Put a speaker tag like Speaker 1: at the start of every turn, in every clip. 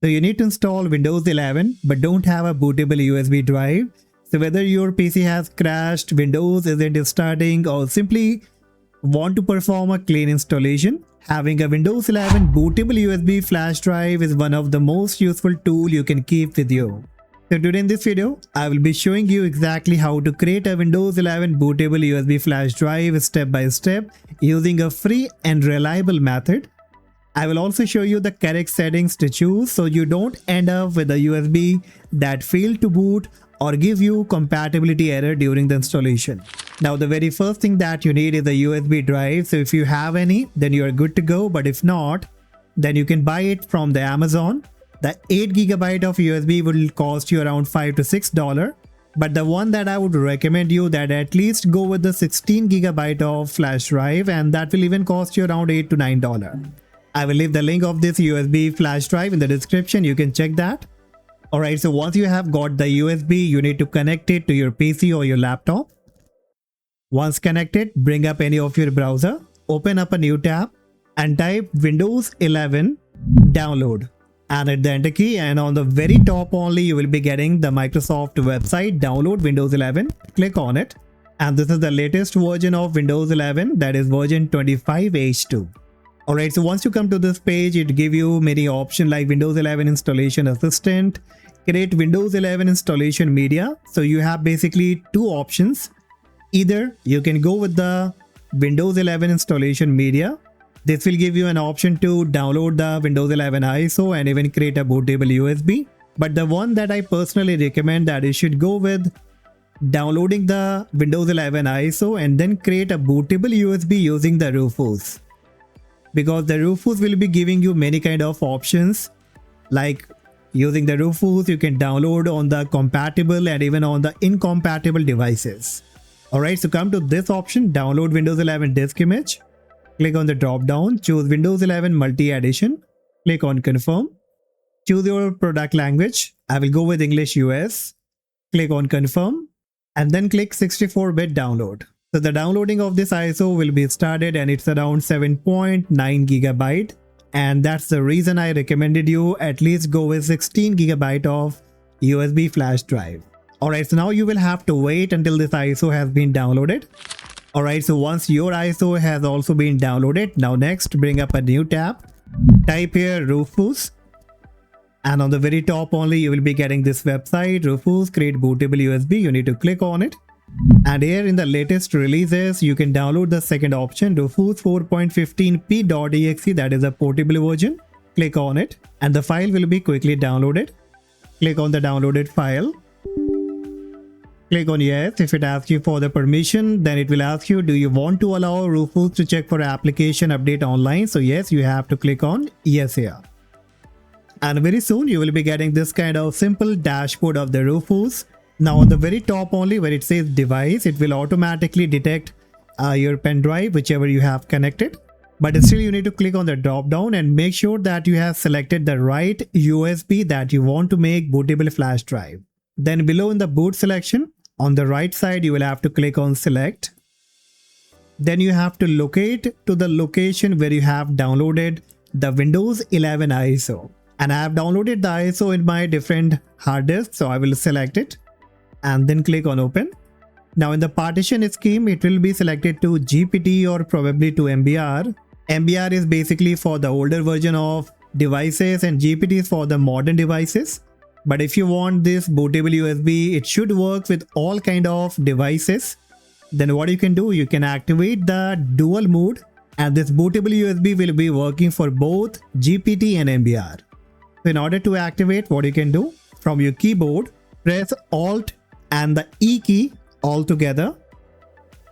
Speaker 1: So you need to install Windows 11 but don't have a bootable USB drive. So whether your PC has crashed, Windows isn't starting, or simply want to perform a clean installation, having a Windows 11 bootable USB flash drive is one of the most useful tools you can keep with you. So today in this video, I will be showing you exactly how to create a Windows 11 bootable USB flash drive step by step using a free and reliable method. I will also show you the correct settings to choose so you don't end up with a USB that failed to boot or give you compatibility error during the installation. Now the very first thing that you need is a USB drive. So if you have any, then you are good to go, but if not, then you can buy it from the Amazon. The 8GB of USB will cost you around $5 to $6, but the one that I would recommend you that at least go with the 16GB of flash drive, and that will even cost you around $8 to $9. I will leave the link of this USB flash drive in the description, you can check that. Alright, so once you have got the USB, you need to connect it to your PC or your laptop. Once connected, bring up any of your browser, open up a new tab and type Windows 11 download and hit the enter key, and on the very top only you will be getting the Microsoft website download Windows 11. Click on it, and this is the latest version of Windows 11, that is version 25H2. Alright, so once you come to this page, it gives you many options like Windows 11 installation assistant, create Windows 11 installation media. So you have basically two options. Either you can go with the Windows 11 installation media. This will give you an option to download the Windows 11 ISO and even create a bootable USB. But the one that I personally recommend that you should go with downloading the Windows 11 ISO and then create a bootable USB using the RUFUS. Because the RUFUS will be giving you many kind of options, like using the RUFUS you can download on the compatible and even on the incompatible devices. Alright, so come to this option, download Windows 11 disk image. Click on the drop down, choose Windows 11 multi edition, click on confirm, choose your product language. I will go with English US, click on confirm and then click 64-bit download. So the downloading of this ISO will be started and it's around 7.9GB, and that's the reason I recommended you at least go with 16GB of USB flash drive. Alright, so now you will have to wait until this ISO has been downloaded. Alright, so once your ISO has also been downloaded, now next bring up a new tab, type here RUFUS, and on the very top only you will be getting this website, RUFUS create bootable USB. You need to click on it. And here in the latest releases, you can download the second option, RUFUS 4.15p.exe, that is a portable version. Click on it and the file will be quickly downloaded. Click on the downloaded file. Click on yes. If it asks you for the permission, then it will ask you, do you want to allow RUFUS to check for application update online? So yes, you have to click on yes here. And very soon you will be getting this kind of simple dashboard of the RUFUS. Now on the very top only where it says device, it will automatically detect your pen drive, whichever you have connected. But still you need to click on the drop down and make sure that you have selected the right USB that you want to make bootable flash drive. Then below in the boot selection, on the right side you will have to click on select. Then you have to locate to the location where you have downloaded the Windows 11 ISO. And I have downloaded the ISO in my different hard disk, so I will select it and then click on open. Now in the partition scheme, it will be selected to GPT or probably to MBR. MBR is basically for the older version of devices and GPT is for the modern devices. But if you want this bootable USB, it should work with all kind of devices. Then what you can do, you can activate the dual mode and this bootable USB will be working for both GPT and MBR. So in order to activate, what you can do, from your keyboard, press Alt and the E key all together,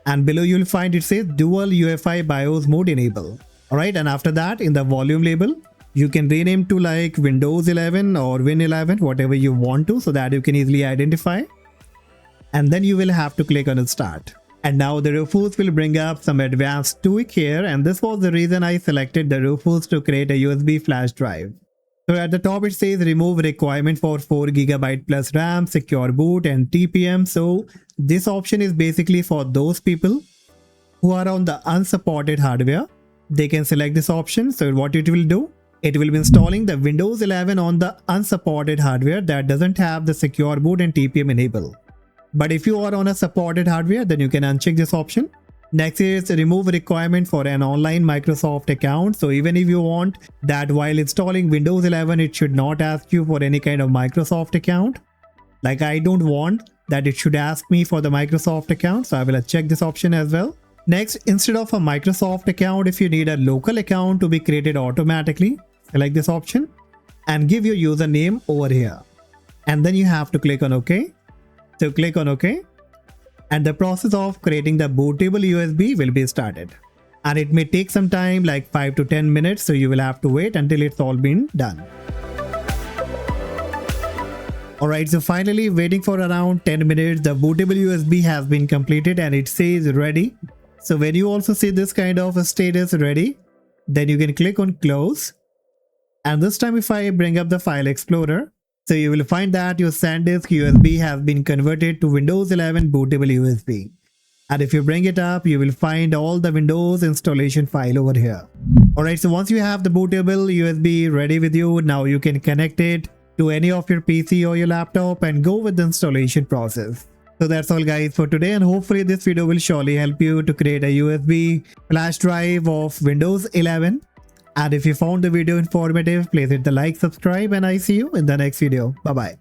Speaker 1: and below you will find it says dual UEFI BIOS mode enable. Alright, and after that in the volume label you can rename to like Windows 11 or Win 11, whatever you want to, so that you can easily identify, and then you will have to click on start. And now the RUFUS will bring up some advanced tweak here, and this was the reason I selected the RUFUS to create a USB flash drive. So at the top it says remove requirement for 4GB plus RAM, secure boot and TPM. So this option is basically for those people who are on the unsupported hardware. They can select this option. So what it will do, It will be installing the Windows 11 on the unsupported hardware that doesn't have the secure boot and TPM enable. But if you are on a supported hardware, then you can uncheck this option. Next is remove requirement for an online Microsoft account. So even if you want that while installing Windows 11, it should not ask you for any kind of Microsoft account. Like I don't want that it should ask me for the Microsoft account. So I will check this option as well. Next, instead of a Microsoft account, if you need a local account to be created automatically, select this option and give your username over here. And then you have to click on OK. So click on OK. And the process of creating the bootable USB will be started. And it may take some time, like 5 to 10 minutes. So you will have to wait until it's all been done. Alright, so finally waiting for around 10 minutes, the bootable USB has been completed and it says ready. So when you also see this kind of a status ready, then you can click on close. And this time if I bring up the file explorer, so you will find that your SanDisk USB has been converted to Windows 11 bootable USB. And if you bring it up, you will find all the Windows installation file over here. Alright, so once you have the bootable USB ready with you, now you can connect it to any of your PC or your laptop and go with the installation process. So that's all guys for today, and hopefully this video will surely help you to create a USB flash drive of Windows 11. And if you found the video informative, please hit the like, subscribe, and I see you in the next video. Bye bye.